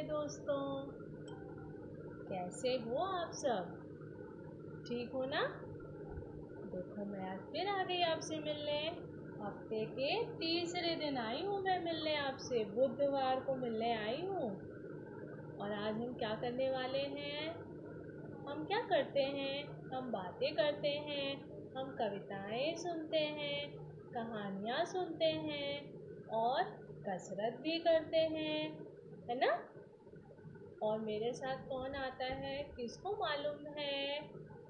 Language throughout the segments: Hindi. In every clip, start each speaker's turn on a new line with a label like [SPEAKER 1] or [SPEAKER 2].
[SPEAKER 1] दोस्तों। कैसे हो आप सब? ठीक हो ना? देखो मैं आज फिर आ गई आपसे मिलने। हफ्ते के तीसरे दिन आई हूँ मैं मिलने आपसे, बुधवार को मिलने आई हूँ। और आज हम क्या करने वाले हैं? हम क्या करते हैं? हम बातें करते हैं, हम कविताएं सुनते हैं, कहानियाँ सुनते हैं और कसरत भी करते हैं, है ना? और मेरे साथ कौन आता है किसको मालूम है?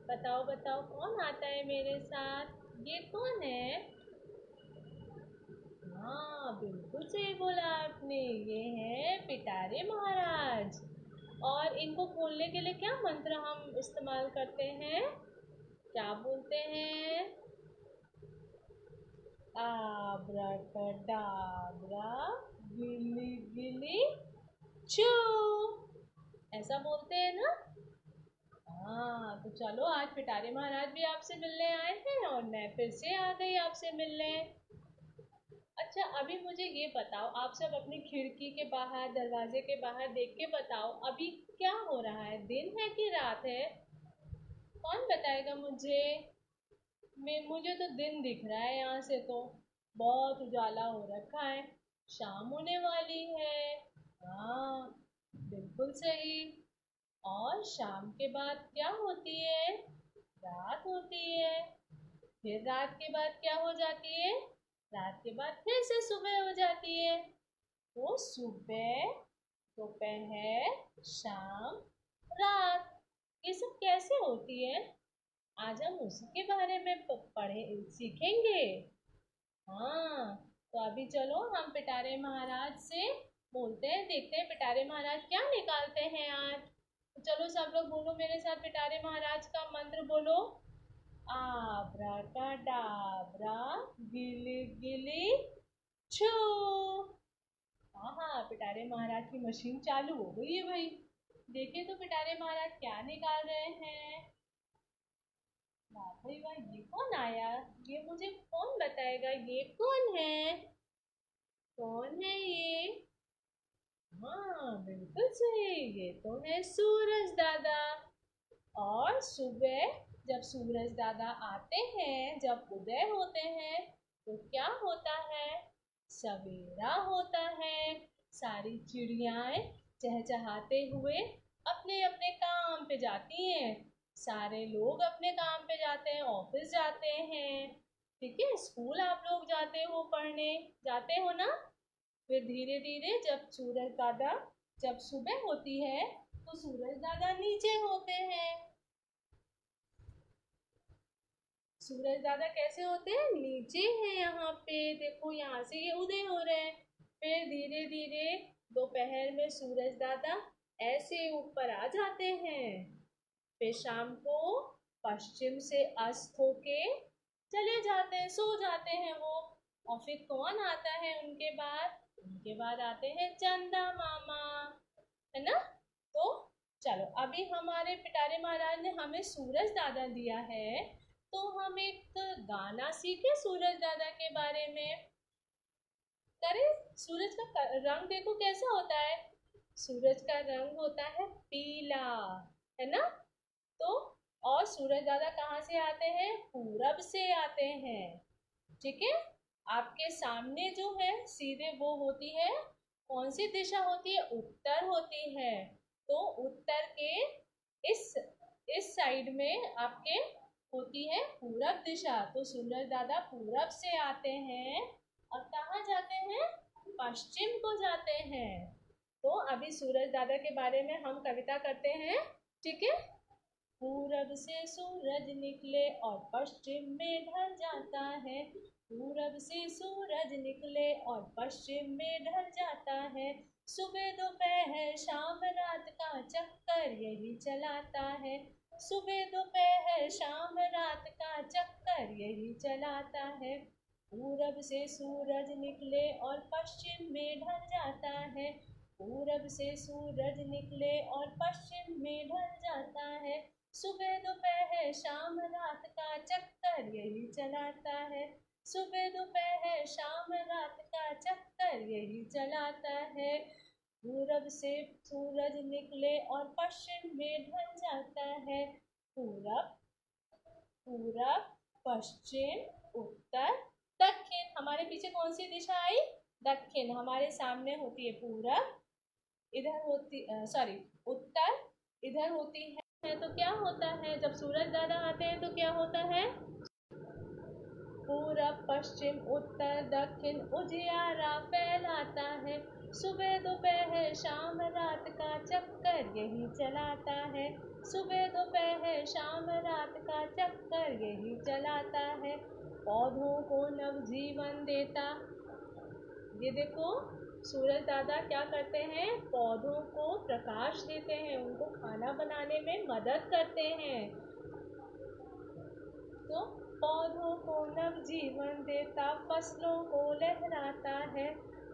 [SPEAKER 1] बताओ बताओ, कौन आता है मेरे साथ? ये कौन है? हाँ, बिल्कुल सही बोला आपने, ये है पिटारे महाराज। और इनको खोलने के लिए क्या मंत्र हम इस्तेमाल करते हैं? क्या बोलते हैं? आब्राकडाब्रा, गिली गिली चू, ऐसा बोलते हैं ना? हाँ, तो चलो आज पिटारे महाराज भी आपसे मिलने आए हैं और मैं फिर से आ गई आपसे मिलने। अच्छा, अभी मुझे ये बताओ, आप सब अपनी खिड़की के बाहर, दरवाजे के बाहर देख के बताओ, अभी क्या हो रहा है? दिन है कि रात है? कौन बताएगा मुझे? मुझे तो दिन दिख रहा है, यहाँ से तो बहुत उजाला हो रखा है, शाम होने वाली है। हाँ, बिल्कुल सही। और शाम के बाद क्या होती है? रात होती है। फिर रात के बाद क्या हो जाती है? रात के बाद फिर से सुबह हो जाती है। तो सुबह, दोपहर, शाम, रात, ये सब कैसे होती है? आज हम उसी के बारे में पढ़े सीखेंगे। हाँ, तो अभी चलो हम पिटारे महाराज से बोलते हैं, देखते हैं पिटारे महाराज क्या निकालते हैं आज। तो चलो सब लोग बोलो मेरे साथ, पिटारे महाराज का मंत्र बोलो। आब्राकाडाब्रा, गिली गिली छू। हाँ हाँ, पिटारे महाराज की मशीन चालू हो गई है भाई। देखिए तो पिटारे महाराज क्या निकाल रहे हैं। वाह भाई वाह, ये कौन आया? ये मुझे कौन बताएगा, ये कौन है? कौन है ये? हाँ, बिल्कुल सही, ये तो है सूरज दादा। और सुबह जब सूरज दादा आते हैं, जब उदय होते हैं, तो क्या होता है? सवेरा होता है। सारी चिड़ियाएं चहचहाते हुए अपने अपने काम पे जाती हैं। सारे लोग अपने काम पे जाते हैं, ऑफिस जाते हैं। ठीक है, स्कूल आप लोग जाते हो पढ़ने, जाते हो ना? फिर धीरे धीरे जब सुबह होती है तो सूरज दादा नीचे होते हैं। सूरज दादा कैसे होते हैं? नीचे हैं, यहाँ पे देखो, यहाँ से ये उदय हो रहे हैं। फिर धीरे धीरे दोपहर में सूरज दादा ऐसे ऊपर आ जाते हैं। फिर शाम को पश्चिम से अस्त होके चले जाते हैं, सो जाते हैं वो। और फिर कौन आता है उनके बाद? उनके बाद आते हैं चंदा मामा, है ना? तो चलो, अभी हमारे पिटारे महाराज ने हमें सूरज दादा दिया है, तो हम एक गाना सीखे सूरज दादा के बारे में। करें? सूरज का रंग देखो कैसा होता है। सूरज का रंग होता है पीला, है ना? तो और सूरज दादा कहाँ से आते हैं? पूरब से आते हैं। ठीक है, आपके सामने जो है सीधे वो होती है, कौन सी दिशा होती है? उत्तर होती है। तो उत्तर के इस इस साइड में आपके होती है पूरब दिशा। तो सूरज दादा पूरब से आते हैं और कहाँ जाते हैं? पश्चिम को जाते हैं। तो अभी सूरज दादा के बारे में हम कविता करते हैं, ठीक है? पूरब से सूरज निकले और पश्चिम में ढल जाता है। पूरब से सूरज निकले और पश्चिम में ढल जाता है। सुबह दोपहर शाम रात का चक्कर यही चलाता है। सुबह दोपहर शाम रात का चक्कर यही चलाता है। पूरब से सूरज निकले और पश्चिम में ढल जाता है। पूरब से सूरज निकले और पश्चिम में ढल जाता है। सुबह दोपहर शाम रात का चक्कर यही चलाता है। सुबह दोपहर शाम रात का चक्कर यही चलाता है। पूरब से सूरज निकले और पश्चिम में ढल जाता है। पूरब, पूरब, पश्चिम, उत्तर, दक्षिण। हमारे पीछे कौन सी दिशा आई? दक्षिण। हमारे सामने होती है पूरब, इधर होती सॉरी उत्तर, इधर होती है। तो क्या होता है जब सूरज दादा आते हैं तो क्या होता है? पूरब, पश्चिम, उत्तर, दक्षिण उजियारा फैलाता है। सुबह दोपहर शाम रात का चक्कर यही चलाता है। सुबह दोपहर शाम रात का चक्कर यही चलाता है। पौधों को नवजीवन देता, ये देखो सूरज दादा क्या करते हैं? पौधों को प्रकाश देते हैं, उनको खाना बनाने में मदद करते हैं। तो पौधों को नवजीवन देता, फसलों को लहराता है।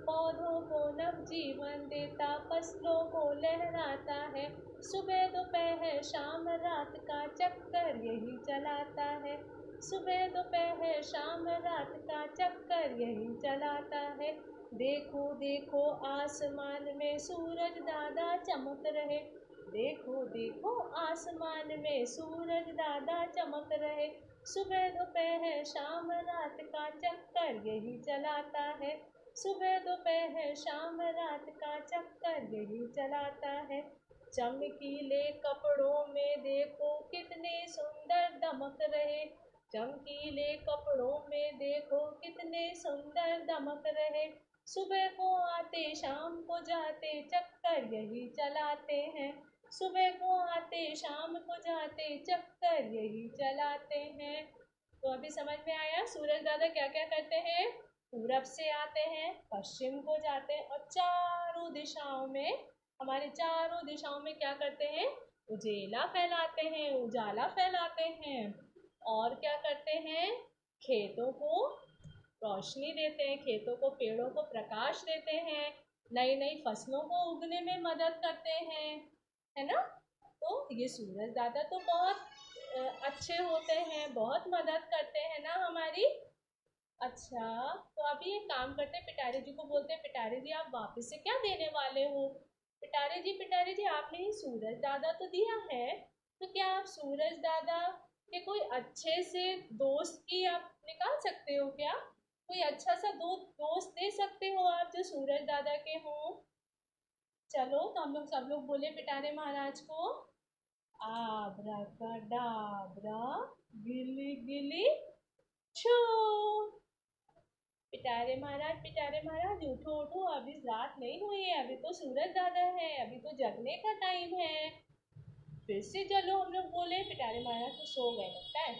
[SPEAKER 1] पौधों को नवजीवन देता, फसलों को लहराता है। सुबह दोपहर शाम रात का चक्कर यही चलाता है। सुबह दोपहर शाम रात का चक्कर यही चलाता है। देखो देखो आसमान में सूरज दादा चमक रहे। देखो देखो आसमान में सूरज दादा चमक रहे। सुबह दोपहर शाम रात का चक्कर यही चलाता है। सुबह दोपहर शाम रात का चक्कर यही चलाता है। चमकीले कपड़ों में देखो कितने सुंदर दमक रहे। चमकीले कपड़ों में देखो कितने सुंदर दमक रहे। सुबह को आते शाम को जाते चक्कर यही चलाते हैं। सुबह को आते शाम को जाते चक्कर यही चलाते हैं। तो अभी समझ में आया सूरज दादा क्या क्या करते हैं? पूरब से आते हैं, पश्चिम को जाते हैं और चारों दिशाओं में, हमारे चारों दिशाओं में क्या करते हैं? उजेला फैलाते हैं, उजाला फैलाते हैं। और क्या करते हैं? खेतों को रोशनी देते हैं, खेतों को, पेड़ों को प्रकाश देते हैं, नई नई फसलों को उगने में मदद करते हैं, है ना? तो ये सूरज दादा तो बहुत अच्छे होते हैं, बहुत मदद करते हैं ना हमारी। अच्छा, तो अभी एक काम करते हैं, पिटारी जी को बोलते हैं, पिटारी जी आप वापस से क्या देने वाले हो? पिटारी जी आपने ही सूरज दादा तो दिया है, तो क्या आप सूरज दादा के कोई अच्छे से दोस्त की आप निकाल सकते हो क्या? कोई अच्छा सा दोस्त दे सकते हो आप जो सूरज दादा के हों? चलो तो हम लोग सब लोग बोले पिटारे महाराज को, आब्राकाडाब्रा गिली गिली छू। पिटारे महाराज उठो उठो, अभी रात नहीं हुई है, अभी तो सूरज दादा है, अभी तो जगने का टाइम है। फिर से चलो हम लोग बोले, पिटारे महाराज तो सो गए लगता है।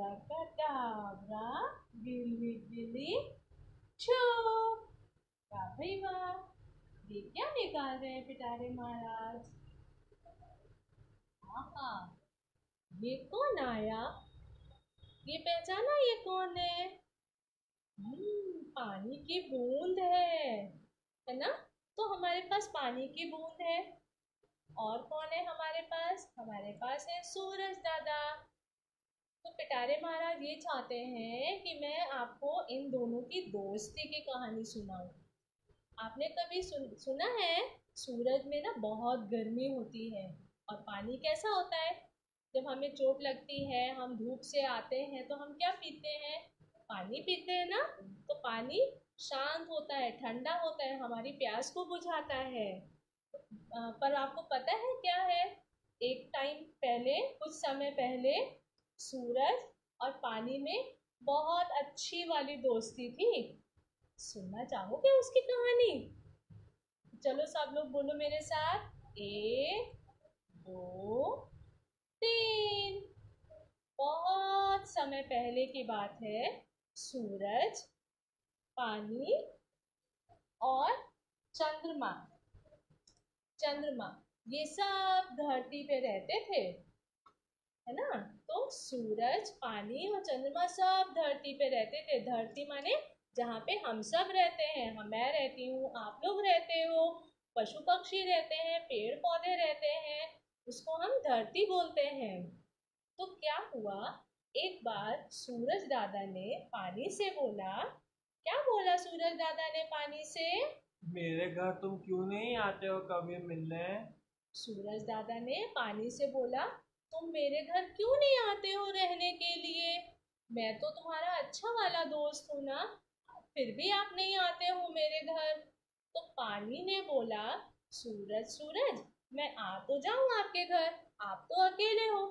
[SPEAKER 1] आब्राकाडाब्रा गिली गिली छू। वाह भाई वाह, ये क्या निकाल रहे हैं पिटारे महाराज? हाँ, ये कौन आया? ये पहचाना ये कौन है? पानी की बूंद है ना? तो हमारे पास पानी की बूंद है। और कौन है हमारे पास? हमारे पास है सूरज दादा। तो पिटारे महाराज ये चाहते हैं कि मैं आपको इन दोनों की दोस्ती की कहानी सुनाऊं। आपने कभी सुना है सूरज में ना बहुत गर्मी होती है, और पानी कैसा होता है? जब हमें चोट लगती है, हम धूप से आते हैं, तो हम क्या पीते हैं? पानी पीते हैं ना? तो पानी शांत होता है, ठंडा होता है, हमारी प्यास को बुझाता है। पर आपको पता है क्या है? एक टाइम पहले, कुछ समय पहले, सूरज और पानी में बहुत अच्छी वाली दोस्ती थी। सुनना चाहोगे उसकी कहानी? चलो सब लोग बोलो मेरे साथ, 1 2 3। बहुत समय पहले की बात है। सूरज, पानी और चंद्रमा, चंद्रमा ये सब धरती पे रहते थे, है ना? तो सूरज, पानी और चंद्रमा सब धरती पे रहते थे। धरती माने जहाँ पे हम सब रहते हैं, मैं रहती हूँ, आप लोग रहते हो, पशु पक्षी रहते हैं, पेड़ पौधे रहते हैं, उसको हम धरती बोलते हैं। तो क्या हुआ, एक बार सूरज दादा ने पानी से बोला, क्या बोला सूरज दादा ने पानी से?
[SPEAKER 2] मेरे घर तुम क्यों नहीं आते हो कभी मिलने?
[SPEAKER 1] सूरज दादा ने पानी से बोला, तुम मेरे घर क्यों नहीं आते हो रहने के लिए? मैं तो तुम्हारा अच्छा वाला दोस्त हूँ ना, फिर भी आप नहीं आते हो मेरे घर। तो पानी ने बोला, सूरज सूरज, मैं आ तो जाऊं आपके घर, आप तो अकेले हो,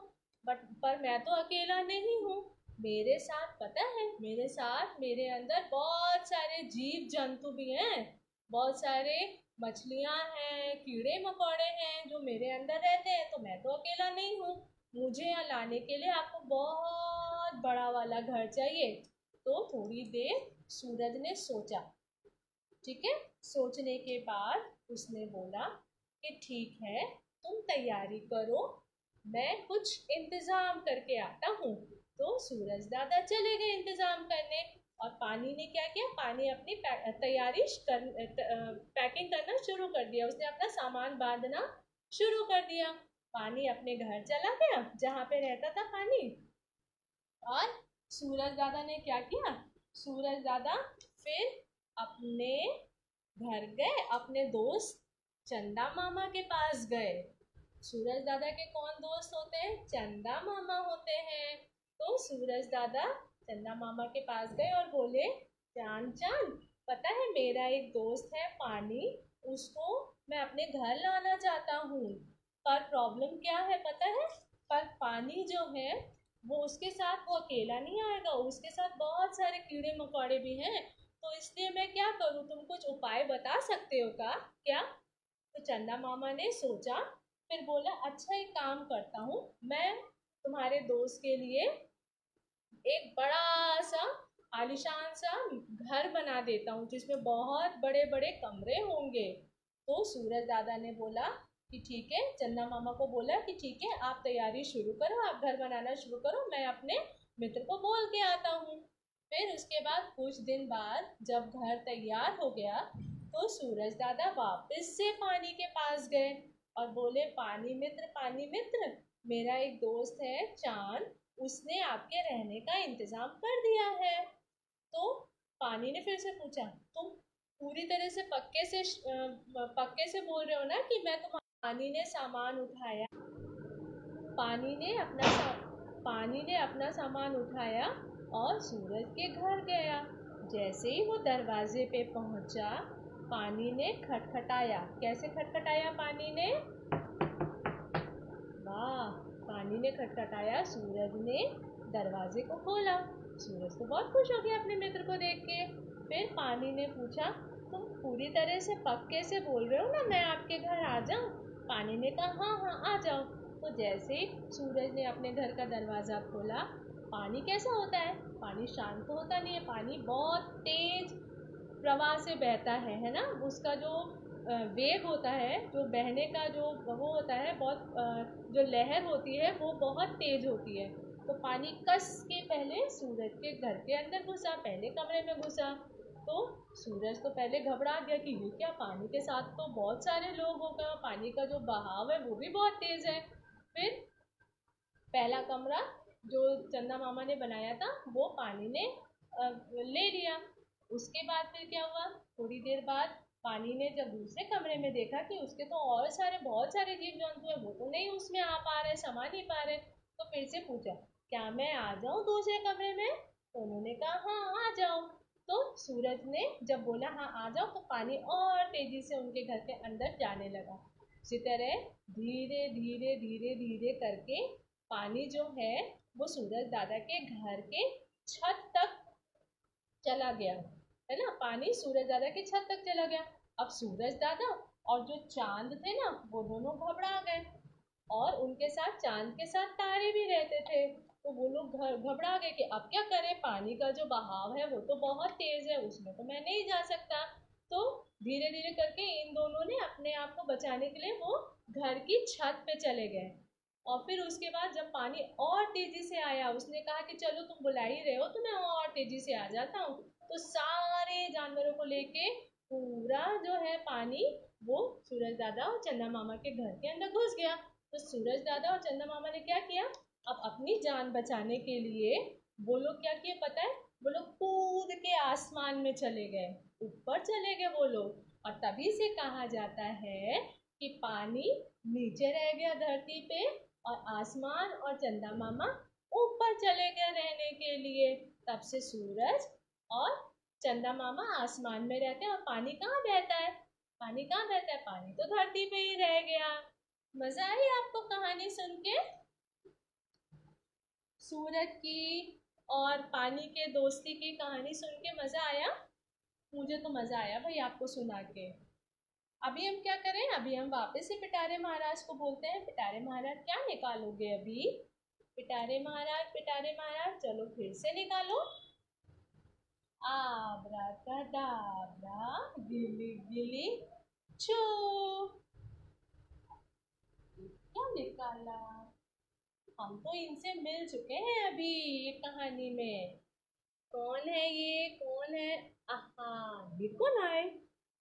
[SPEAKER 1] बट पर मैं तो अकेला नहीं हूँ। मेरे साथ पता है, मेरे साथ मेरे अंदर बहुत सारे जीव जंतु भी हैं, बहुत सारे मछलियां हैं, कीड़े मकोड़े हैं जो मेरे अंदर रहते हैं, तो मैं तो अकेला नहीं हूँ। मुझे यहाँ लाने के लिए आपको बहुत बड़ा वाला घर चाहिए। तो थोड़ी देर सूरज ने सोचा, ठीक है। सोचने के बाद उसने बोला कि ठीक है, तुम तैयारी करो, मैं कुछ इंतजाम करके आता हूँ। तो सूरज दादा चले गए इंतजाम करने। और पानी ने क्या किया, पानी अपनी तैयारी पैकिंग करना शुरू कर दिया, उसने अपना सामान बांधना शुरू कर दिया। पानी अपने घर चला गया जहाँ पे रहता था पानी। और सूरज दादा ने क्या किया, सूरज दादा फिर अपने घर गए, अपने दोस्त चंदा मामा के पास गए। सूरज दादा के कौन दोस्त होते हैं, चंदा मामा होते हैं। तो सूरज दादा चंदा मामा के पास गए और बोले, चांद चांद, पता है मेरा एक दोस्त है पानी, उसको मैं अपने घर लाना चाहता हूँ, पर प्रॉब्लम क्या है पता है? पर पानी जो है वो उसके साथ वो अकेला नहीं आएगा, उसके साथ बहुत सारे कीड़े मकोड़े भी हैं। तो इसलिए मैं क्या करूँ, तुम कुछ उपाय बता सकते हो का क्या? तो चंदा मामा ने सोचा, फिर बोला, अच्छा एक काम करता हूँ, मैं तुम्हारे दोस्त के लिए एक बड़ा सा आलीशान सा घर बना देता हूँ जिसमें बहुत बड़े बड़े कमरे होंगे। तो सूरज दादा ने बोला कि ठीक है, चंदा मामा को बोला कि ठीक है, आप तैयारी शुरू करो, आप घर बनाना शुरू करो, मैं अपने मित्र को बोल के आता हूँ। फिर उसके बाद कुछ दिन बाद जब घर तैयार हो गया, तो सूरज दादा वापस से पानी के पास गए और बोले, पानी मित्र, मेरा एक दोस्त है चांद, उसने आपके रहने का इंतजाम कर दिया है। तो पानी ने फिर से पूछा, तुम पूरी तरह से पक्के से बोल रहे हो ना कि मैं तुम्हारा? पानी ने सामान उठाया, पानी ने अपना पानी ने अपना सामान उठाया और सूरज के घर गया। जैसे ही वो दरवाजे पे पहुंचा, पानी ने खटखटाया। कैसे खटखटाया पानी ने? वाह, पानी ने खटखटाया, सूरज ने दरवाजे को खोला। सूरज तो बहुत खुश हो गया अपने मित्र को देख के। फिर पानी ने पूछा, तुम पूरी तरह से पक्के से बोल रहे हो ना मैं आपके घर आ जाऊं? पानी ने कहा, हाँ हाँ आ जाओ। तो जैसे ही सूरज ने अपने घर का दरवाजा खोला, पानी कैसा होता है, पानी शांत तो होता नहीं है, पानी बहुत तेज प्रवाह से बहता है ना। उसका जो वेग होता है, जो बहने का जो वो होता है, बहुत जो लहर होती है वो बहुत तेज होती है। तो पानी कस के पहले सूरज के घर के अंदर घुसा, पहले कमरे में घुसा। तो सूरज तो पहले घबरा गया कि ये क्या, पानी के साथ तो बहुत सारे लोग होगा, पानी का जो बहाव है वो भी बहुत तेज है। फिर पहला कमरा जो चंदा मामा ने बनाया था वो पानी ने ले लिया। उसके बाद फिर क्या हुआ, थोड़ी देर बाद पानी ने जब दूसरे कमरे में देखा कि उसके तो और सारे बहुत सारे जीव जंतु हैं, वो तो नहीं उसमें आ पा रहे, समा नहीं पा रहे। तो फिर से पूछा, क्या मैं आ जाऊं दूसरे कमरे में? तो उन्होंने कहा, हाँ आ जाओ। तो सूरज ने जब बोला हाँ आ जाओ, तो पानी और तेजी से उनके घर के अंदर जाने लगा। इसी तरह धीरे धीरे धीरे धीरे करके पानी जो है वो सूरज दादा के घर के छत तक चला गया, है ना। पानी सूरज दादा के छत तक चला गया। अब सूरज दादा और जो चांद थे ना, वो दोनों घबरा गए। और उनके साथ चांद के साथ तारे भी रहते थे। तो वो लोग घबरा गए कि अब क्या करें, पानी का जो बहाव है वो तो बहुत तेज है, उसमें तो मैं नहीं जा सकता। तो धीरे धीरे करके इन दोनों ने अपने आप को बचाने के लिए वो घर की छत पे चले गए। और फिर उसके बाद जब पानी और तेजी से आया, उसने कहा कि चलो तुम बुला ही रहे हो तो मैं और तेजी से आ जाता हूँ। तो सारे जानवरों को लेके पूरा जो है पानी वो सूरज दादा और चंदा मामा के घर के अंदर घुस गया। तो सूरज दादा और चंदा मामा ने क्या किया, अब अपनी जान बचाने के लिए वो लोग क्या किए पता है? वो लोग कूद के आसमान में चले गए, ऊपर चले गए वो लोग। और तभी से कहा जाता है कि पानी नीचे रह गया धरती पे और आसमान और चंदा मामा ऊपर चले गए रहने के लिए। तब से सूरज और चंदा मामा आसमान में रहते हैं और पानी कहाँ बहता है? पानी कहाँ बहता है? पानी तो धरती पे ही रह गया। मजा आई आपको कहानी सुन के? सूरज की और पानी के दोस्ती की कहानी सुन के मजा आया? मुझे तो मजा आया भाई आपको सुना के। अभी हम क्या करें? अभी हम वापस से पिटारे महाराज को बोलते हैं। पिटारे महाराज क्या निकालोगे अभी? पिटारे महाराज चलो फिर से निकालो। आब्राकाडाब्रा गिली गिली छू। क्या निकाला? हम तो इनसे मिल चुके हैं अभी ये कहानी में। कौन है ये? कौन है? आहा, ये कौन आए?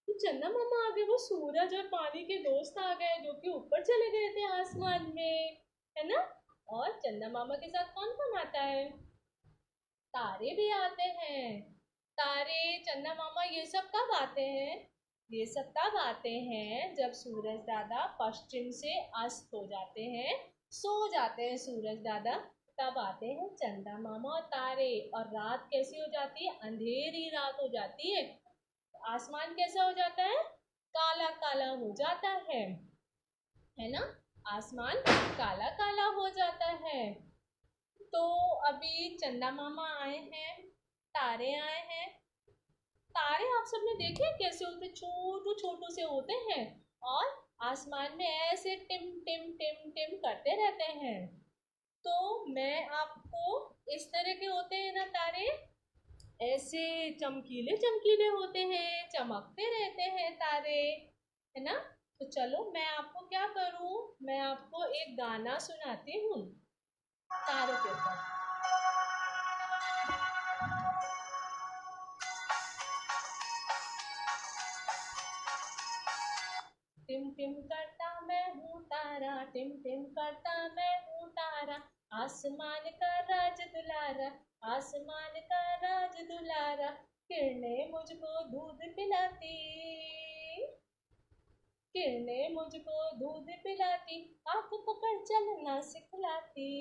[SPEAKER 1] तो चंदा मामा आ गए। वो सूरज और पानी के दोस्त आ गए जो कि ऊपर चले गए थे आसमान में, है ना? और चंदा मामा के साथ कौन कौन आता है? तारे भी आते हैं। तारे, चंदा मामा, ये सब कब आते हैं? ये सब तब आते हैं जब सूरज दादा पश्चिम से अस्त हो जाते हैं, सो जाते हैं सूरज दादा। तब आते हैं चंदा मामा और तारे। और रात कैसी हो जाती है? अंधेरी रात हो जाती है। आसमान कैसा हो जाता है? काला काला हो जाता है ना? आसमान काला काला हो जाता है। तो अभी चंदा मामा आए हैं, तारे आए हैं। तारे आप सबने देखे कैसे होते? छोटू छोटू से होते हैं और आसमान में ऐसे टिम टिम टिम टिम करते रहते हैं। तो मैं आपको, इस तरह के होते हैं ना तारे, ऐसे चमकीले चमकीले होते हैं, चमकते रहते हैं तारे, है ना? तो चलो मैं आपको क्या करूं, मैं आपको एक गाना सुनाती हूँ तारों के ऊपर। टिम टिम करता मैं हूँ तारा, टिम टिम करता मैं हूँ तारा, आसमान का राज दुलारा, आसमान का राज दुलारा, किरणें मुझको दूध पिलाती, किरणें मुझको दूध पिलाती, हाथ पकड़ चलना सिखलाती।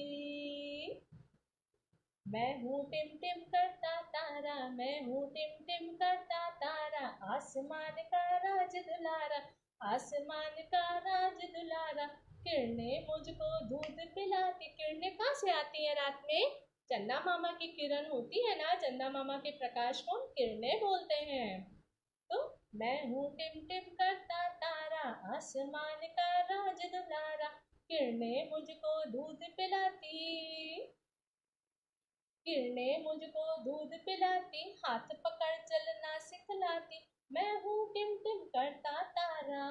[SPEAKER 1] मैं हूँ टिम टिम करता तारा, मैं हूँ टिम टिम करता तारा, आसमान का राज दुलारा, आसमान का राज दुलारा, किरणें मुझको दूध पिलाती। किरणें कहाँ से आती है रात में? चंदा मामा की किरण होती है ना, चंदा मामा के प्रकाश को किरणें बोलते हैं। तो मैं हूँ टिम टिम करता तारा, आसमान का राज दुलारा, किरणें मुझको दूध पिलाती, किरणें मुझको दूध पिलाती, हाथ पकड़ चलना सिखलाती। मैं हूँ टिम टिम करता तारा।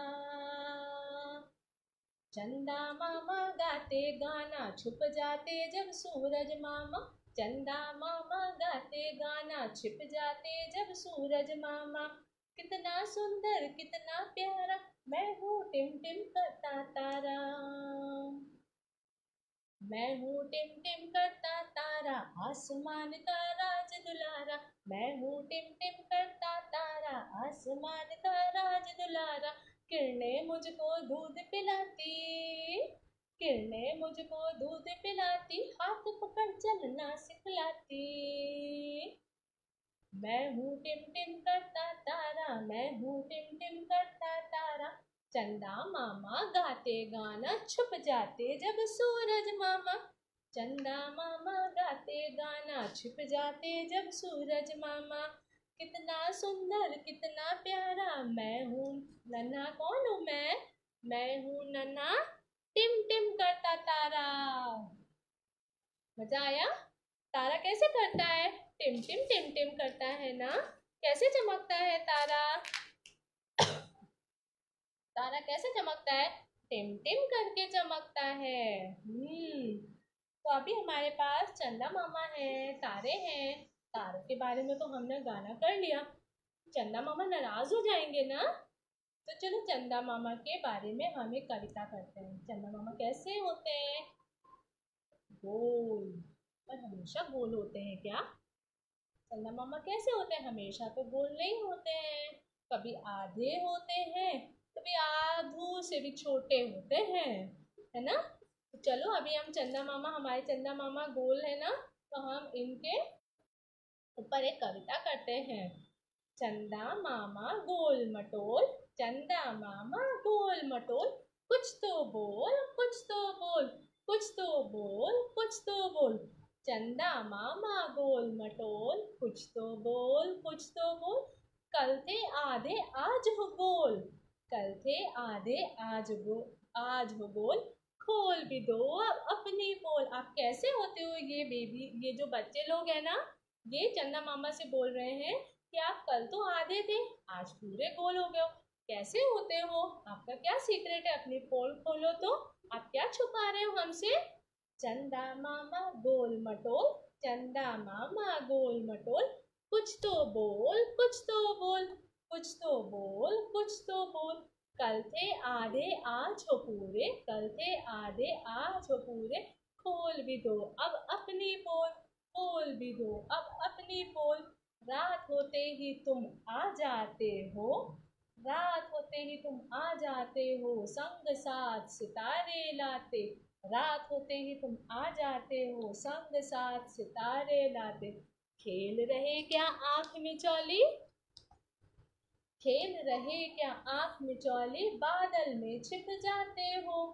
[SPEAKER 1] चंदा मामा गाते गाना, छुप जाते जब सूरज मामा, चंदा मामा गाते गाना, छिप जाते जब सूरज मामा, कितना सुंदर कितना प्यारा, मैं हूँ टिम टिम करता तारा। मैं हूँ टिम टिम करता तारा, आसमान का राज दुलारा, मैं हूँ टिम टिम करता तारा, आसमान का राज दुलारा, किरणें मुझको दूध पिलाती, किरणें मुझको दूध पिलाती, हाथ पकड़ चलना सिखलाती। मैं हूँ टिम टिम करता तारा, मैं हूँ टिम टिम करता तारा, चंदा मामा गाते गाना, छुप जाते जब सूरज मामा, चंदा मामा गाते गाना, छुप जाते जब सूरज मामा, कितना सुंदर कितना प्यारा, मैं हूँ नन्हा। कौन हूँ मैं हूँ नन्हा टिम टिम करता तारा। मजा आया? तारा कैसे करता है? टिम टिम टिम टिम करता है ना? कैसे चमकता है तारा? तारा कैसे चमकता है? टिम टिम करके चमकता है। तो अभी हमारे पास चंदा मामा है, तारे हैं। तारों के बारे में तो हमने गाना कर लिया, चंदा मामा नाराज हो जाएंगे ना? तो चलो चंदा मामा के बारे में हम एक कविता करते हैं। चंदा मामा कैसे होते हैं? गोल। पर हमेशा गोल होते हैं क्या? चंदा मामा कैसे होते हैं? हमेशा तो गोल नहीं होते हैं। कभी आधे होते हैं, कभी आधू से भी छोटे होते हैं, है ना। तो चलो अभी हम चंदा मामा, हमारे चंदा मामा गोल है ना, तो हम इनके ऊपर एक कविता करते हैं। चंदा मामा गोल मटोल, चंदा मामा गोल मटोल, कुछ तो बोल कुछ तो बोल, कुछ तो बोल कुछ तो बोल। चंदा मामा गोल मटोल, कुछ तो बोल कुछ तो बोल। कल थे आधे आज हो गोल, कल थे आधे आज हो गोल। खोल भी दो अब अपनी पोल। आप कैसे होते हो ये बेबी, ये जो बच्चे लोग हैं ना, ये चंदा मामा से बोल रहे हैं कि आप कल तो आधे थे, आज पूरे गोल हो गए हो। कैसे होते हो, आपका क्या सीक्रेट है, अपनी पोल खोलो तो। आप क्या छुपा रहे हो हमसे। चंदा मामा गोल मटोल, चंदा मामा गोल मटोल, कुछ तो बोल कुछ तो बोल, कुछ तो बोल कुछ तो बोल। कल थे आधे आज हो पूरे, कल थे आधे आज हो पूरे। खोल भी दो अब अपनी पोल, खोल भी दो अब अपनी पोल। रात होते ही तुम आ जाते हो, रात होते ही तुम आ जाते हो, संग साथ सितारे लाते। रात होते ही तुम आ जाते हो, संग साथ सितारे लाते। खेल रहे क्या आंख मिचौली, खेल रहे क्या आंख मिचौली, बादल में छिप जाते हो।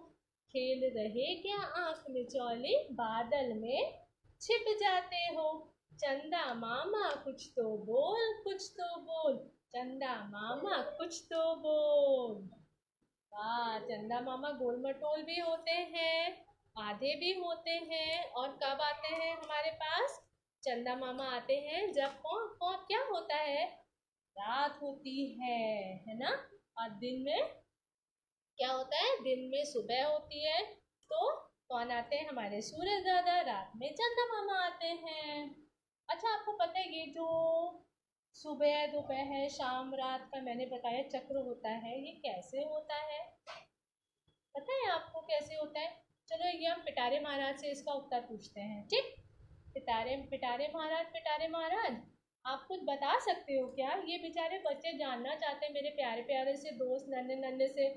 [SPEAKER 1] खेल रहे क्या आंख मिचौली, बादल में छिप जाते हो। चंदा मामा कुछ तो बोल कुछ तो बोल, चंदा मामा कुछ तो बोल। वाह, चंदा मामा गोल मटोल भी होते हैं, आधे भी होते हैं, और कब आते हैं हमारे पास। चंदा मामा आते हैं जब कौन कौन क्या होता है, रात होती है ना। और दिन में क्या होता है, दिन में सुबह होती है। तो कौन आते हैं हमारे सूरज दादा, रात में चंदा मामा आते हैं। अच्छा, आपको पता है ये जो सुबह दोपहर शाम रात का मैंने बताया चक्र होता है, ये कैसे होता है, पता है आपको कैसे होता है। चलो ये हम पिटारे महाराज से इसका उत्तर पूछते हैं, ठीक। पिटारे पिटारे महाराज, पिटारे महाराज, आप कुछ बता सकते हो क्या, ये बेचारे बच्चे जानना चाहते हैं, मेरे प्यारे प्यारे से दोस्त, नन्हे नन्हे से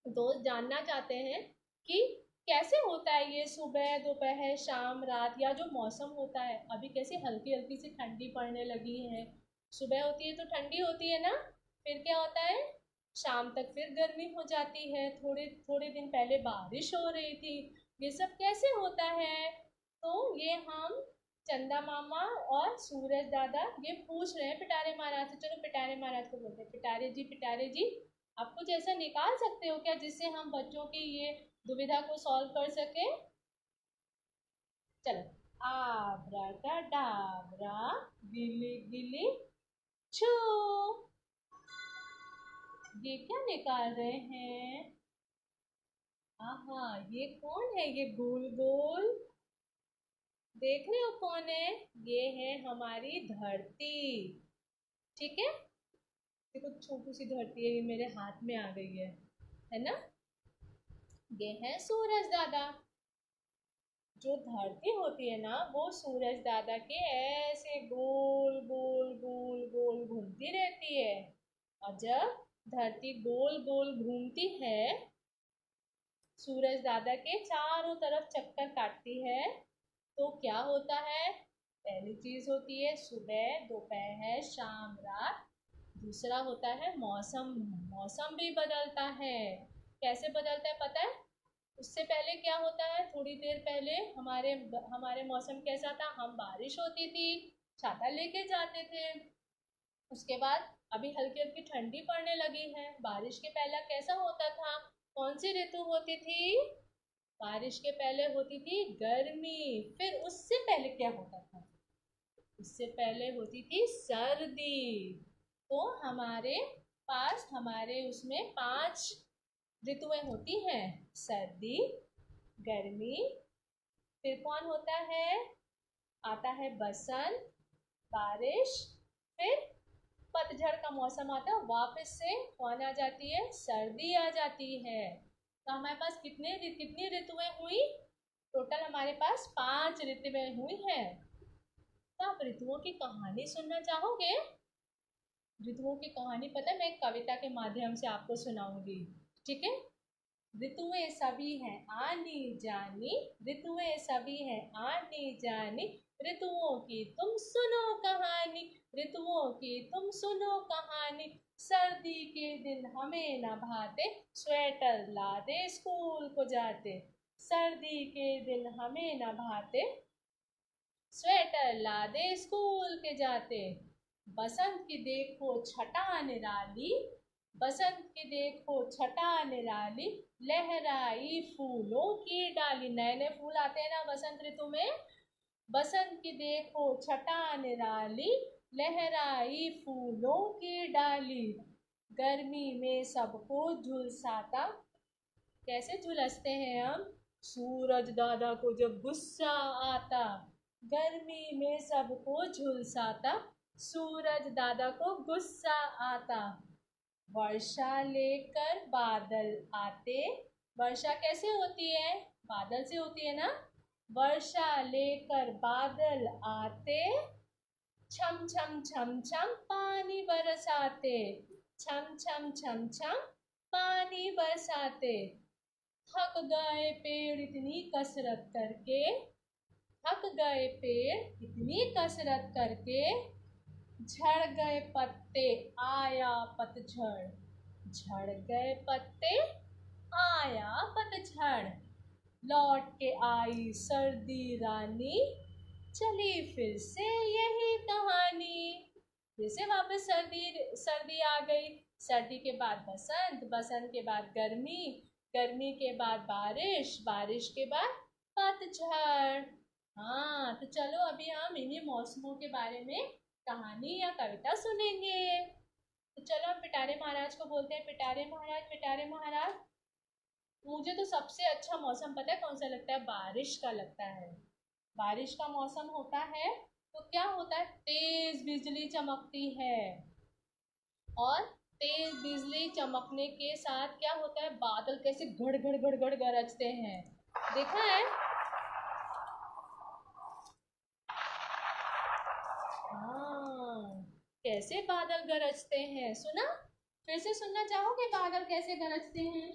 [SPEAKER 1] दोस्त जानना चाहते हैं कि कैसे होता है ये सुबह दोपहर शाम रात, या जो मौसम होता है, अभी कैसे हल्की हल्की सी ठंडी पड़ने लगी है। सुबह होती है तो ठंडी होती है ना, फिर क्या होता है, शाम तक फिर गर्मी हो जाती है, थोड़े थोड़े दिन पहले बारिश हो रही थी। ये सब कैसे होता है, तो ये हम चंदा मामा और सूरज दादा ये पूछ रहे हैं पिटारे महाराज से। चलो पिटारे महाराज को बोलते हैं, पिटारे जी आप कुछ ऐसा निकाल सकते हो क्या जिससे हम बच्चों की ये दुविधा को सॉल्व कर सके। चलो, आबरा का डाबरा, गिली गिली छू, ये क्या निकाल रहे हैं। हाँ, ये कौन है, ये गोल गोल देख रहे हो कौन है, ये है हमारी धरती, ठीक है। देखो छोटी सी धरती है, ये मेरे हाथ में आ गई है ना। ये है सूरज दादा, जो धरती होती है ना वो सूरज दादा के ऐसे गोल गोल गोल गोल घूमती रहती है। और जब धरती गोल गोल घूमती है, सूरज दादा के चारों तरफ चक्कर काटती है, तो क्या होता है, पहली चीज होती है सुबह दोपहर शाम रात। दूसरा होता है मौसम, मौसम भी बदलता है। कैसे बदलता है पता है, उससे पहले क्या होता है, थोड़ी देर पहले हमारे हमारे मौसम कैसा था, हम बारिश होती थी छाता लेके जाते थे। उसके बाद अभी हल्की हल्की ठंडी पड़ने लगी है। बारिश के पहले कैसा होता था, कौन सी ऋतु होती थी, बारिश के पहले होती थी गर्मी। फिर उससे पहले क्या होता था, उससे पहले होती थी सर्दी। तो हमारे पास हमारे उसमें 5 ऋतुएं होती हैं, सर्दी, गर्मी, फिर कौन होता है, आता है बसंत, बारिश, फिर पतझड़ का मौसम आता है, वापस से कौन आ जाती है, सर्दी आ जाती है। तो हमारे पास कितनी ऋतुएं हुई, टोटल हमारे पास 5 ऋतुएं हुई हैं। तो आप ऋतुओं की कहानी सुनना चाहोगे। ऋतुओं की कहानी पता है, मैं एक कविता के माध्यम से आपको सुनाऊंगी, ठीक है। ऋतुएं सभी हैं आनी जानी, ऋतुएं सभी हैं आनी जानी, ऋतुओं की तुम सुनो कहानी, ऋतुओं की तुम सुनो कहानी। सर्दी के दिन हमें न भाते, स्वेटर लादे स्कूल को जाते। सर्दी के दिन हमें न भाते, स्वेटर लादे स्कूल के जाते। बसंत की देखो छटा निराली, बसंत की देखो छटा निराली, लहराई फूलों की डाली। नए नए फूल आते हैं ना बसंत ऋतु में। बसंत की देखो छटा निराली, लहराई फूलों की डाली। गर्मी में सबको झुलसाता, कैसे झुलसते हैं हम, सूरज दादा को जब गुस्सा आता। गर्मी में सबको झुलसाता, सूरज दादा को गुस्सा आता। वर्षा लेकर बादल आते, वर्षा कैसे होती है, बादल से होती है ना। वर्षा लेकर बादल आते, छम छम छम छम पानी बरसाते। छम छम छम छम पानी बरसाते। थक गए पेड़ इतनी कसरत करके, थक गए पेड़ इतनी कसरत करके, झड़ गए पत्ते आया पतझड़। झड़ गए पत्ते आया पतझड़। लौट के आई सर्दी रानी, चली फिर से यही कहानी। फिर से वापस सर्दी सर्दी आ गई। सर्दी के बाद बसंत, बसंत के बाद गर्मी, गर्मी के बाद बारिश, बारिश के बाद पतझड़। हाँ, तो चलो अभी हम इन्हीं मौसमों के बारे में कहानी या कविता सुनेंगे। तो चलो हम पिटारे महाराज को बोलते हैं। पिटारे महाराज, पिटारे महाराज, मुझे तो सबसे अच्छा मौसम पता है कौन सा लगता है, बारिश का लगता है। बारिश का मौसम होता है तो क्या होता है, तेज बिजली चमकती है, और तेज बिजली चमकने के साथ क्या होता है, बादल कैसे गड़ गड़ गड़ गड़ गरजते हैं, देखा है। हाँ, कैसे बादल गरजते हैं, सुना, फिर से सुनना चाहोगे बादल कैसे गरजते हैं।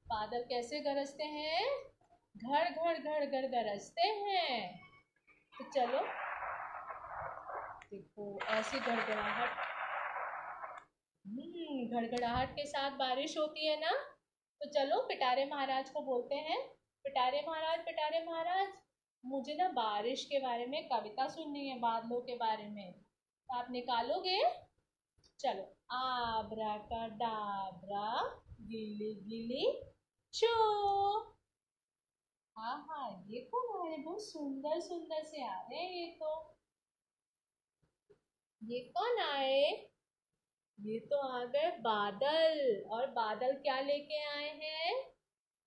[SPEAKER 1] बादल कैसे गरजते हैं, घर घर घर घर गरजते हैं। तो चलो देखो ऐसी गड़गड़ाहट, गड़गड़ाहट के साथ बारिश होती है ना। तो चलो पिटारे महाराज को बोलते हैं। पिटारे महाराज, पिटारे महाराज, मुझे ना बारिश के बारे में कविता सुननी है, बादलों के बारे में, तो आप निकालोगे। चलो, आब्रा का डाबरा, गिली गिली चो। हाँ हाँ, ये कौन आ रहे, बहुत सुंदर सुंदर से आ रहे हैं ये तो। ये कौन आए, ये तो आ गए बादल। और बादल क्या लेके आए हैं,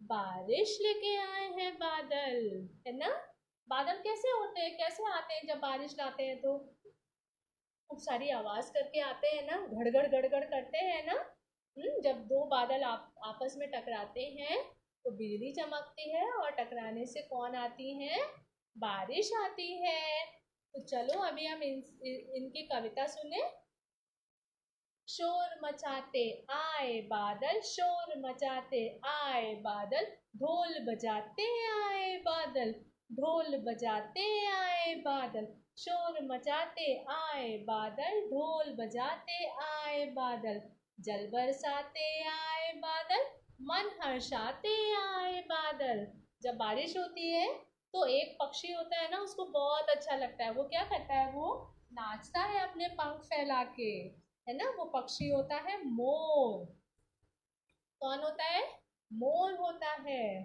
[SPEAKER 1] बारिश लेके आए हैं बादल, है ना। बादल कैसे होते हैं, कैसे आते हैं, जब बारिश लाते हैं तो खूब सारी आवाज करके आते हैं ना, गड़गड़ गड़गड़ करते हैं ना। जब दो बादल आपस में टकराते हैं तो बिजली चमकती है, और टकराने से कौन आती है, बारिश आती है। तो चलो अभी हम इनकी कविता सुने। शोर मचाते आए बादल, शोर मचाते आए बादल, ढोल बजाते आए बादल, ढोल बजाते आए बादल। शोर मचाते आए बादल, ढोल बजाते आए बादल, जल बरसाते आए बादल, मन हर्षाते आए बादल। जब बारिश होती है तो एक पक्षी होता है ना, उसको बहुत अच्छा लगता है, वो क्या करता है, वो नाचता है अपने पंख फैला के, है ना। वो पक्षी होता है मोर। कौन होता है, मोर होता है।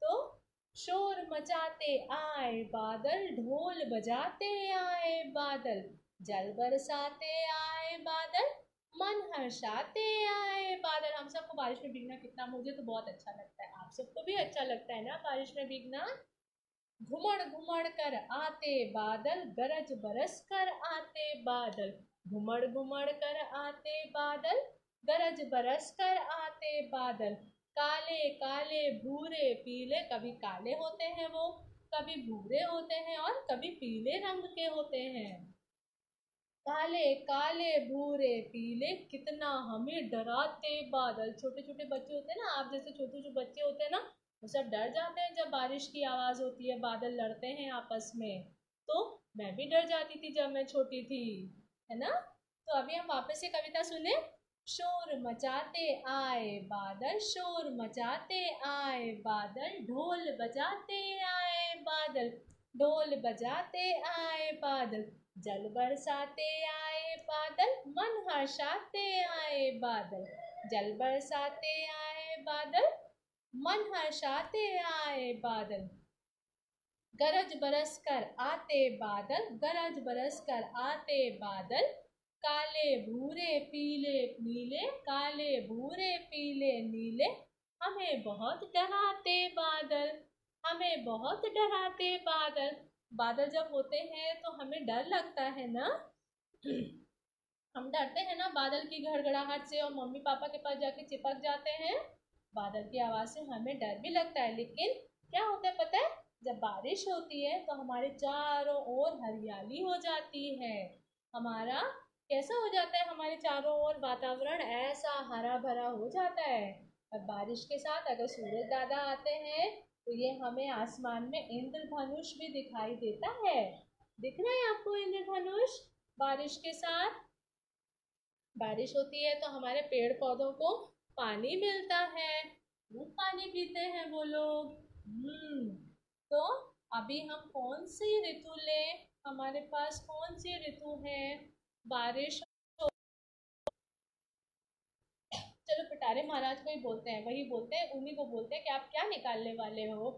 [SPEAKER 1] तो शोर मचाते आए बादल, ढोल बजाते आए बादल, जल बरसाते आए बादल, मन हर्षाते आए बादल। हम सबको बारिश में भीगना कितना, मुझे तो बहुत अच्छा लगता है, आप सबको भी अच्छा लगता है ना बारिश में भीगना। घुमड़ घुमड़ कर आते बादल, गरज बरस कर आते बादल, घुमड़ घुमड़ कर आते बादल, गरज बरस कर आते बादल। काले काले भूरे पीले, कभी काले होते हैं वो, कभी भूरे होते हैं, और कभी पीले रंग के होते हैं। काले काले भूरे पीले, कितना हमें डराते बादल। छोटे छोटे बच्चे होते हैं ना, आप जैसे छोटे छोटे बच्चे होते हैं ना, वो सब डर जाते हैं जब बारिश की आवाज होती है, बादल लड़ते हैं आपस में। तो मैं भी डर जाती थी जब मैं छोटी थी, है ना। तो अभी हम वापस से कविता सुने। शोर मचाते आए बादल, शोर मचाते आए बादल, ढोल बजाते आए बादल, ढोल बजाते आए बादल, जल बरसाते आए बादल, मन हर्षाते आए बादल, जल बरसाते आए बादल, मन हर्षाते आए बादल, गरज बरस कर आते बादल, गरज बरस कर आते बादल, काले भूरे पीले नीले, काले भूरे पीले नीले, हमें बहुत डराते बादल, हमें बहुत डराते बादल। बादल जब होते हैं तो हमें डर लगता है ना। हम डरते हैं ना बादल की गड़गड़ाहट से, और मम्मी पापा के पास जाके चिपक जाते हैं। बादल की आवाज से हमें डर भी लगता है, लेकिन क्या होता है पता है, जब बारिश होती है तो हमारे चारों ओर हरियाली हो जाती है। हमारा कैसा हो जाता है, हमारे चारों ओर वातावरण ऐसा हरा भरा हो जाता है। और बारिश के साथ अगर सूरज दादा आते हैं तो ये हमें आसमान में इंद्रधनुष भी दिखाई देता है। दिख रहा है आपको इंद्रधनुष? बारिश के साथ बारिश होती है तो हमारे पेड़ पौधों को पानी मिलता है, खूब पानी पीते हैं वो लोग। तो अभी हम कौन सी ऋतु लें, हमारे पास कौन सी ऋतु है? बारिश। चलो पिटारे महाराज को ही बोलते हैं, वही बोलते हैं, उन्हीं को बोलते हैं कि आप क्या निकालने वाले हो।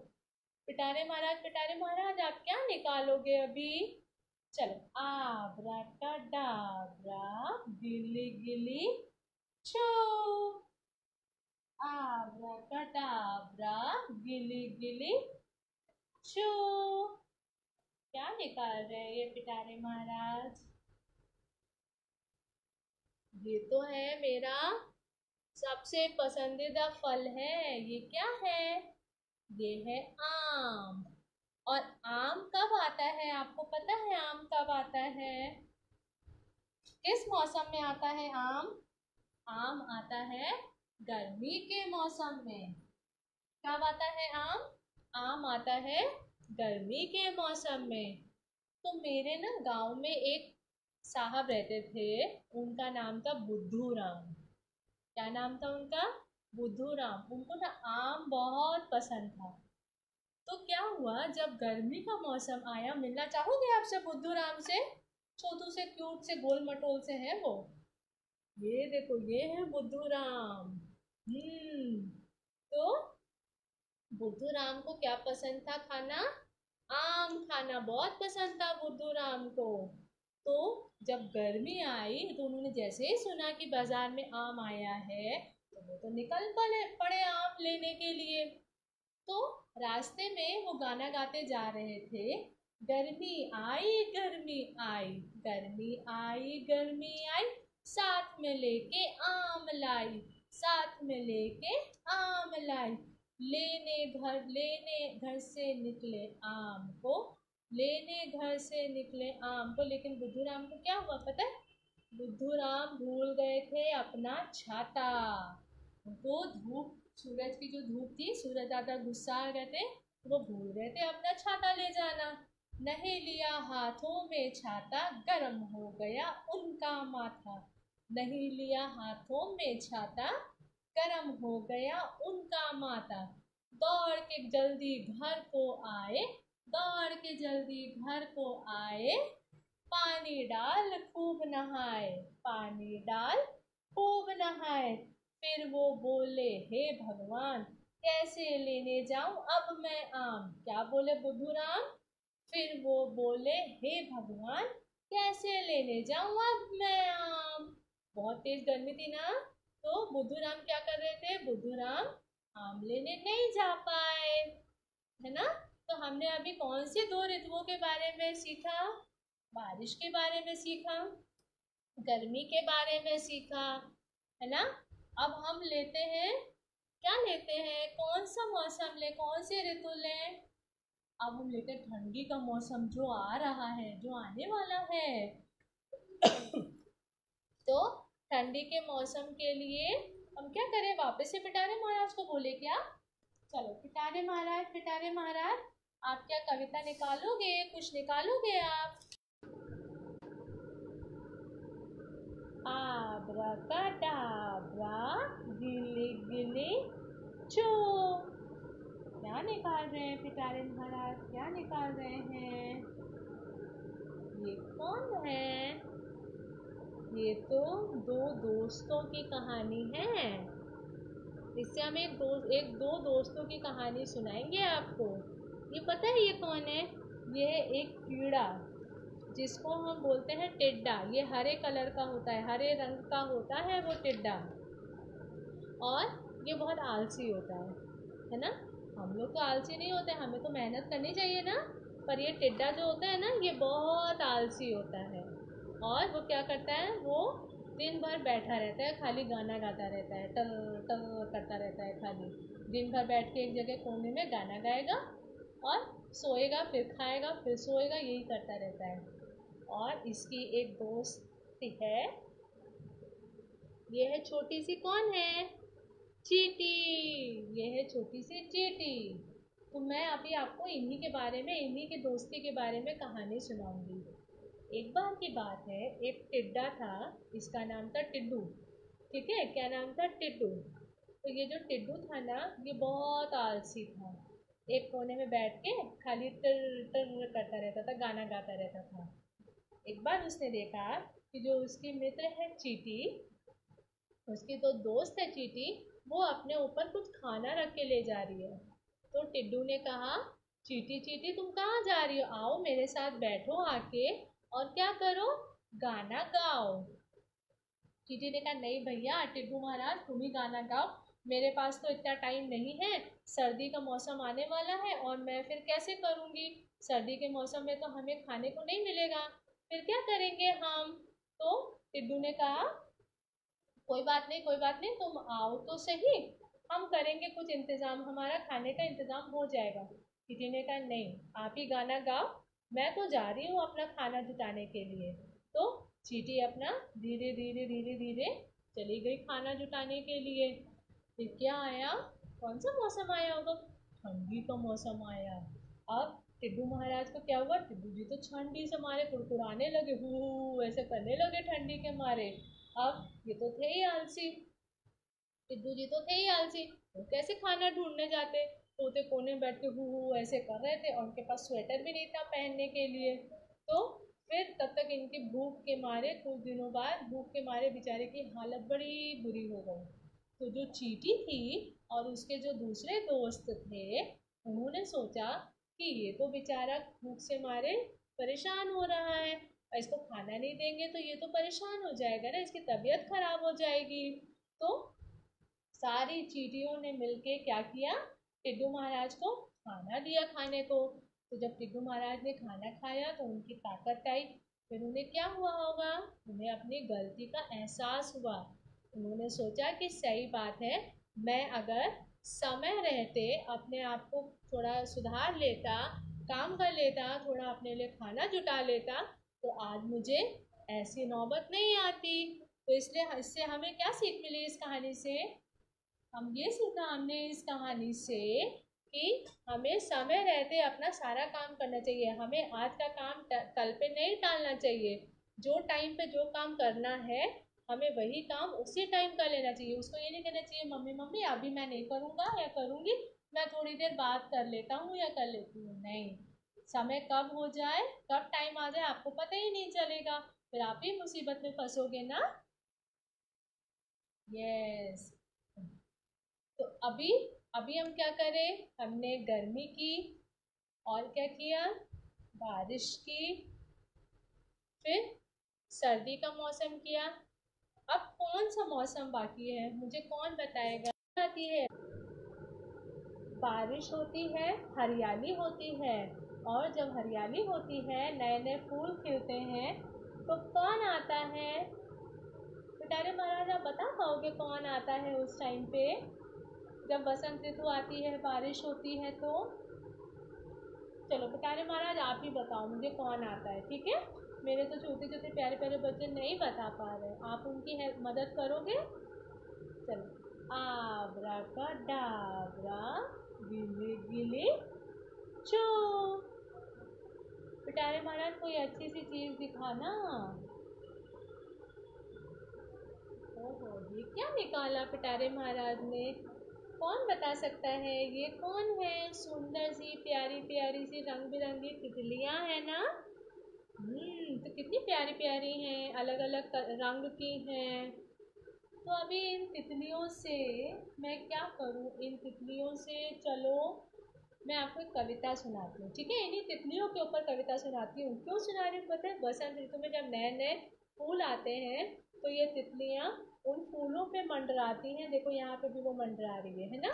[SPEAKER 1] पिटारे महाराज, पिटारे महाराज आप क्या निकालोगे अभी? चलो, आबरा कडाबरा गिली गिली छो, आबरा कडाबरा गिली गिली छो। क्या निकाल रहे हैं ये पिटारे महाराज? ये तो है मेरा सबसे पसंदीदा फल है। ये क्या है? ये है आम। और आम कब आता है, आपको पता है आम कब आता है? किस मौसम में आता है आम? आम आता है गर्मी के मौसम में। कब आता है आम? आम आता है गर्मी के मौसम में। तो मेरे ना गांव में एक साहब रहते थे, उनका नाम था बुद्धू राम। क्या नाम था उनका? बुद्धू राम। उनको ना आम बहुत पसंद था। तो क्या हुआ, जब गर्मी का मौसम आया, मिलना चाहोगे आपसे बुद्धू राम से? छोटू से क्यूट से गोल मटोल से है वो। ये देखो, ये है बुद्धू राम। तो बुद्धू राम को क्या पसंद था खाना? आम खाना बहुत पसंद था बुद्धू राम को। तो जब गर्मी आई तो उन्होंने जैसे ही सुना कि बाजार में आम आया है, तो वो तो निकल पड़े आम लेने के लिए। तो रास्ते में वो गाना गाते जा रहे थे, गर्मी आई गर्मी आई, गर्मी आई गर्मी आई, साथ में लेके आम लाई, साथ में लेके आम लाई, लेने घर से निकले आम को, लेने घर से निकले आम को। लेकिन बुद्धू राम को क्या हुआ पता है? बुद्धू राम भूल गए थे अपना छाता। उनको धूप, सूरज की जो धूप थी, सूरज दादा गुस्सा आ गए थे, तो वो भूल गए थे अपना छाता ले जाना। नहीं लिया हाथों में छाता, गर्म हो गया उनका माथा। नहीं लिया हाथों में छाता, गर्म हो गया उनका माथा। दौड़ के जल्दी घर को आए, दौड़ के जल्दी घर को आए, पानी डाल खूब नहाए, पानी डाल खूब नहाए। फिर वो बोले, हे भगवान कैसे लेने जाऊं अब मैं आम। क्या बोले बुद्धू राम? फिर वो बोले, हे भगवान कैसे लेने जाऊं अब मैं आम। बहुत तेज गर्मी थी ना, तो बुद्धू राम क्या कर रहे थे? बुद्धू राम आम लेने नहीं जा पाए, है ना। तो हमने अभी कौन सी दो ऋतुओं के बारे में सीखा? बारिश के बारे में सीखा, गर्मी के बारे में सीखा, है ना। अब हम लेते हैं, क्या लेते हैं, कौन सा मौसम ले, कौन सी ऋतु लें? अब हम लेते हैं ठंडी का मौसम, जो आ रहा है, जो आने वाला है। तो ठंडी के मौसम के लिए हम क्या करें, वापस से पिटारे महाराज को बोले क्या? चलो पिटारे महाराज आप क्या कविता निकालोगे, कुछ निकालोगे आप? आब्राकाडाब्रा गिली गिली चो। क्या निकाल रहे हैं पिटारे महाराज, क्या निकाल रहे हैं? ये कौन है? ये तो दो दोस्तों की कहानी है। इससे हम एक दो दोस्तों की कहानी सुनाएंगे आपको। ये पता है ये कौन है? ये है एक कीड़ा जिसको हम बोलते हैं टिड्डा। ये हरे कलर का होता है, हरे रंग का होता है वो टिड्डा, और ये बहुत आलसी होता है ना। हम लोग तो आलसी नहीं होते, हमें तो मेहनत करनी चाहिए ना। पर ये टिड्डा जो होता है ना, ये बहुत आलसी होता है। और वो क्या करता है, वो दिन भर बैठा रहता है, खाली गाना गाता रहता है, टर टर करता रहता है। खाली दिन भर बैठ के एक जगह कोने में गाना गाएगा और सोएगा, फिर खाएगा, फिर सोएगा, यही करता रहता है। और इसकी एक दोस्त है, ये है छोटी सी, कौन है? चींटी। ये है छोटी सी चींटी। तो मैं अभी आपको इन्हीं के बारे में, इन्हीं की दोस्ती के बारे में कहानी सुनाऊंगी। एक बार की बात है, एक टिड्डा था, इसका नाम था टिड्डू। ठीक है, क्या नाम था? टिड्डू। तो ये जो टिड्डू था ना, ये बहुत आलसी था। एक कोने में बैठ के खाली टर टर करता रहता था, गाना गाता रहता था। एक बार उसने देखा कि जो उसकी मित्र है चींटी, उसकी तो दोस्त है चींटी, वो अपने ऊपर कुछ खाना रख के ले जा रही है। तो टिड्डू ने कहा, चींटी चींटी तुम कहाँ जा रही हो? आओ मेरे साथ बैठो आके और क्या करो, गाना गाओ। चींटी ने कहा, नहीं भैया टिड्डू महाराज, तुम ही गाना गाओ, मेरे पास तो इतना टाइम नहीं है, सर्दी का मौसम आने वाला है और मैं फिर कैसे करूँगी? सर्दी के मौसम में तो हमें खाने को नहीं मिलेगा, फिर क्या करेंगे हम? तो टिड्डू ने कहा, कोई बात नहीं, कोई बात नहीं, तुम आओ तो सही, हम करेंगे कुछ इंतज़ाम, हमारा खाने का इंतज़ाम हो जाएगा। चींटी ने कहा, नहीं आप ही गाना गाओ, मैं तो जा रही हूँ अपना खाना जुटाने के लिए। तो चींटी अपना धीरे धीरे धीरे धीरे चली गई खाना जुटाने के लिए। फिर क्या आया, कौन सा मौसम आया होगा? ठंडी का मौसम आया। अब टिड्डू महाराज को क्या हुआ, टिड्डू जी तो ठंडी से मारे कुड़कुड़ाने लगे, हु ऐसे करने लगे ठंडी के मारे। अब ये तो थे ही आलसी, टिड्डू जी तो थे ही आलसी, वो कैसे खाना ढूंढने जाते? तोते कोने में बैठ के हु ऐसे कर रहे थे, और उनके पास स्वेटर भी नहीं था पहनने के लिए। तो फिर तब तक इनकी भूख के मारे, कुछ दिनों बाद भूख के मारे बेचारे की हालत बड़ी बुरी हो गई। तो जो चींटी थी और उसके जो दूसरे दोस्त थे, उन्होंने सोचा कि ये तो बेचारा भूख से मारे परेशान हो रहा है, और इसको खाना नहीं देंगे तो ये तो परेशान हो जाएगा ना, इसकी तबीयत खराब हो जाएगी। तो सारी चींटियों ने मिलके क्या किया, टिड्डू महाराज को खाना दिया खाने को। तो जब टिड्डू महाराज ने खाना खाया तो उनकी ताकत आई। फिर उन्हें क्या हुआ होगा, उन्हें अपनी गलती का एहसास हुआ। उन्होंने सोचा कि सही बात है, मैं अगर समय रहते अपने आप को थोड़ा सुधार लेता, काम कर लेता, थोड़ा अपने लिए खाना जुटा लेता, तो आज मुझे ऐसी नौबत नहीं आती। तो इसलिए इससे हमें क्या सीख मिली इस कहानी से? हम ये सीखा हमने इस कहानी से कि हमें समय रहते अपना सारा काम करना चाहिए। हमें आज का काम कल पे नहीं टालना चाहिए। जो टाइम पे जो काम करना है, हमें वही काम उसी टाइम कर लेना चाहिए। उसको ये नहीं कहना चाहिए, मम्मी मम्मी अभी मैं नहीं करूँगा या करूँगी, मैं थोड़ी देर बाद कर लेता हूँ या कर लेती हूँ। नहीं, समय कब हो जाए, कब टाइम आ जाए, आपको पता ही नहीं चलेगा, फिर आप ही मुसीबत में फंसोगे ना। यस। तो अभी अभी हम क्या करें, हमने गर्मी की, और क्या किया, बारिश की, फिर सर्दी का मौसम किया। अब कौन सा मौसम बाकी है, मुझे कौन बताएगा? आती है, बारिश होती है, हरियाली होती है, और जब हरियाली होती है, नए नए फूल खिलते हैं, तो कौन आता है? पिटारे महाराज आप बता पाओगे कौन आता है उस टाइम पे, जब बसंत ऋतु आती है, बारिश होती है? तो चलो पिटारे महाराज आप ही बताओ मुझे कौन आता है, ठीक है? मेरे तो छोटे छोटे प्यारे प्यारे बच्चे नहीं बता पा रहे, आप उनकी हेल्प मदद करोगे? चलो, आबरा का डाबरा, गिले गिले चो। पिटारे महाराज कोई अच्छी सी चीज दिखाना। ओहो, ये क्या निकाला पिटारे महाराज ने? कौन बता सकता है ये कौन है? सुंदर सी प्यारी प्यारी सी रंग बिरंगी तितलियां है ना? तो कितनी प्यारी प्यारी हैं, अलग अलग रंग की हैं। तो अभी इन तितलियों से मैं क्या करूं? इन तितलियों से चलो मैं आपको एक कविता सुनाती हूँ, ठीक है? इन्हीं तितलियों के ऊपर कविता सुनाती हूँ। क्यों सुना रही हूँ पता है? बसंत ऋतु में जब नए नए फूल आते हैं तो ये तितलियाँ उन फूलों पे मंडराती हैं। देखो यहाँ पे भी वो मंडरा रही है ना?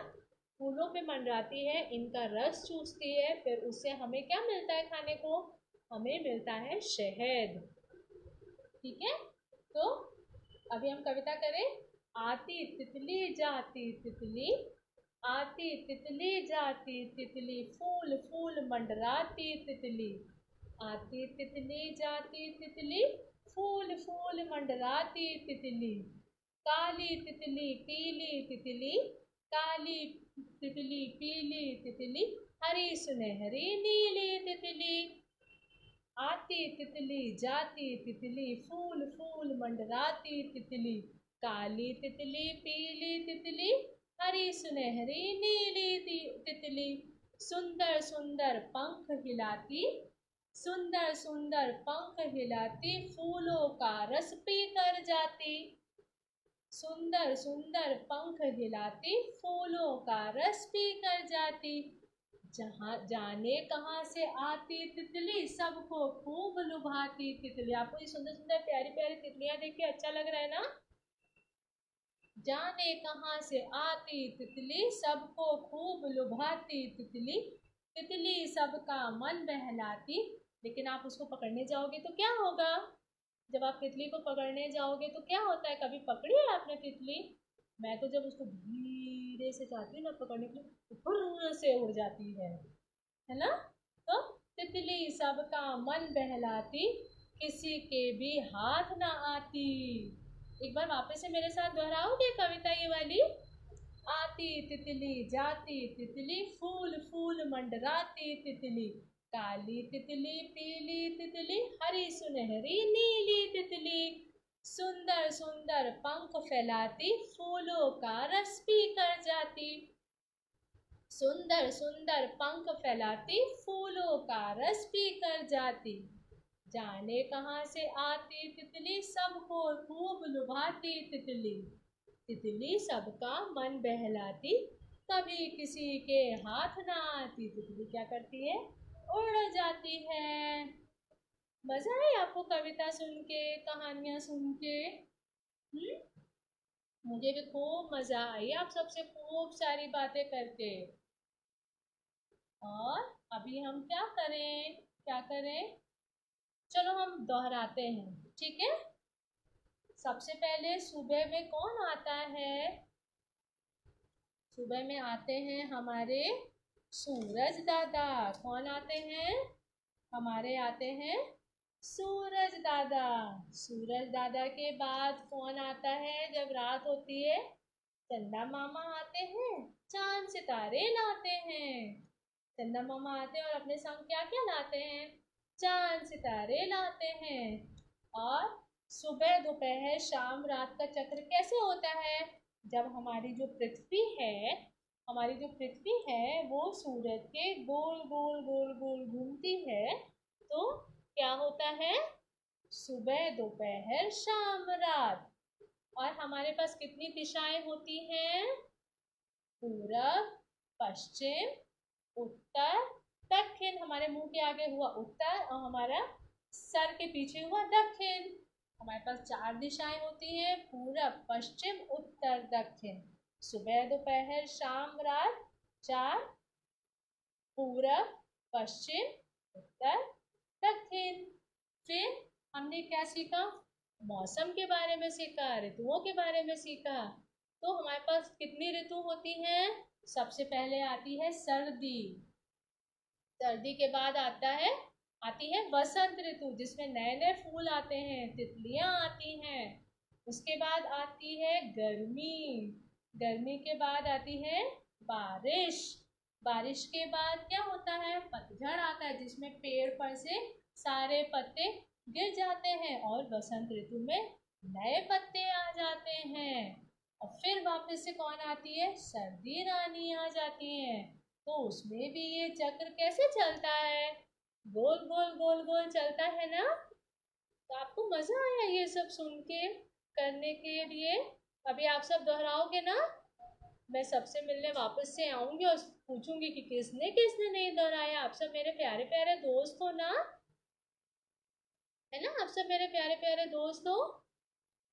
[SPEAKER 1] फूलों पे मंडराती है, इनका रस चूसती है, फिर उससे हमें क्या मिलता है खाने को? हमें मिलता है शहद। ठीक है, तो अभी हम कविता करें। आती तितली जाती तितली, आती तितली जाती तितली, फूल फूल मंडराती तितली। आती तितली जाती तितली, फूल फूल मंडराती तितली। काली तितली पीली तितली, काली तितली पीली तितली, हरी सुनहरी नीली तितली। आती तितली जाती तितली, फूल फूल मंडराती तितली। काली तितली पीली तितली, हरी सुनहरी नीली तितली। सुंदर सुंदर पंख हिलाती, सुंदर सुंदर पंख हिलाती, फूलों का रस पी कर जाती। सुंदर सुंदर पंख हिलाती, फूलों का रस पी कर जाती। जहाँ जाने कहाँ से आती तितली, सबको खूब लुभाती तितली। आपको ये सुंदर सुंदर प्यारी प्यारी तितलियां देख के अच्छा लग रहा है ना? जाने कहाँ से आती तितली, सबको खूब लुभाती तितली। तितली सबका मन बहलाती। लेकिन आप उसको पकड़ने जाओगे तो क्या होगा? जब आप तितली को पकड़ने जाओगे तो क्या होता है? कभी पकड़ी है आपने तितली? मैं तो जब उसको धीरे से जाती हूँ ना पकड़ने के लिए, तो फुर्र से उड़ जाती है ना? तो तितली सबका मन बहलाती, किसी के भी हाथ ना आती। एक बार वापस से मेरे साथ दोहराओगे कविता ये वाली? आती तितली जाती तितली, फूल फूल मंडराती तितली। काली तितली पीली तितली, हरी सुनहरी नीली तितली। सुंदर सुंदर पंख फैलाती, फूलों का रस पी कर जाती। सुंदर सुंदर पंख फैलाती, फूलों का रस पी कर जाती। जाने कहाँ से आती तितली, सबको खूब लुभाती तितली। तितली सबका मन बहलाती, कभी किसी के हाथ ना आती। तितली क्या करती है? उड़ जाती है। मजा है आपको कविता सुन के, कहानियां सुन के? मुझे भी खूब मजा आई आप सबसे खूब सारी बातें करके। और अभी हम क्या करें? क्या करें? चलो हम दोहराते हैं, ठीक है? सबसे पहले सुबह में कौन आता है? सुबह में आते हैं हमारे सूरज दादा। कौन आते हैं? हमारे आते हैं सूरज दादा। सूरज दादा के बाद कौन आता है जब रात होती है? चंदा मामा आते हैं, चांद सितारे लाते हैं। चंदा मामा आते हैं और अपने संग क्या क्या लाते हैं? चांद सितारे लाते हैं। और सुबह दोपहर शाम रात का चक्र कैसे होता है? जब हमारी जो पृथ्वी है, हमारी जो पृथ्वी है वो सूरज के गोल गोल गोल गोल घूमती है, तो क्या होता है? सुबह दोपहर शाम रात। और हमारे पास कितनी दिशाएं होती हैं? पूरब, पश्चिम, उत्तर, दक्षिण। हमारे मुंह के आगे हुआ उत्तर और हमारा सर के पीछे हुआ दक्षिण। हमारे पास 4 दिशाएं होती हैं, पूरब, पश्चिम, उत्तर, दक्षिण। सुबह दोपहर शाम रात 4, पूरब, पश्चिम, उत्तर, दक्षिण। फिर हमने क्या सीखा? मौसम के बारे में सीखा, ऋतुओं के बारे में सीखा। तो हमारे पास कितनी ऋतु होती हैं? सबसे पहले आती है सर्दी, सर्दी के बाद आता है आती है वसंत ऋतु, जिसमें नए नए फूल आते हैं, तितलियां आती हैं। उसके बाद आती है गर्मी, गर्मी के बाद आती है बारिश, बारिश के बाद क्या होता है, पतझड़ आता है, जिसमें पेड़ पर से सारे पत्ते गिर जाते हैं और बसंत ऋतु में नए पत्ते आ जाते हैं। और फिर वापस से कौन आती है, सर्दी रानी आ जाती है। तो उसमें भी ये चक्र कैसे चलता है, गोल गोल गोल गोल चलता है ना। तो आपको मजा आया ये सब सुन के, करने के लिए। अभी आप सब दोहराओगे ना, मैं सबसे मिलने वापस से आऊंगी और पूछूंगी कि किसने किसने नहीं दोहराया। आप सब मेरे प्यारे प्यारे दोस्त हो ना, है ना, आप सब मेरे प्यारे प्यारे दोस्त हो।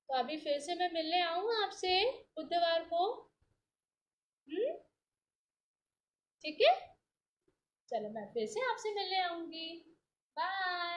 [SPEAKER 1] तो अभी फिर से मैं मिलने आऊँ आपसे बुधवार को। ठीक है, चलो मैं फिर से आपसे मिलने आऊंगी। बाय।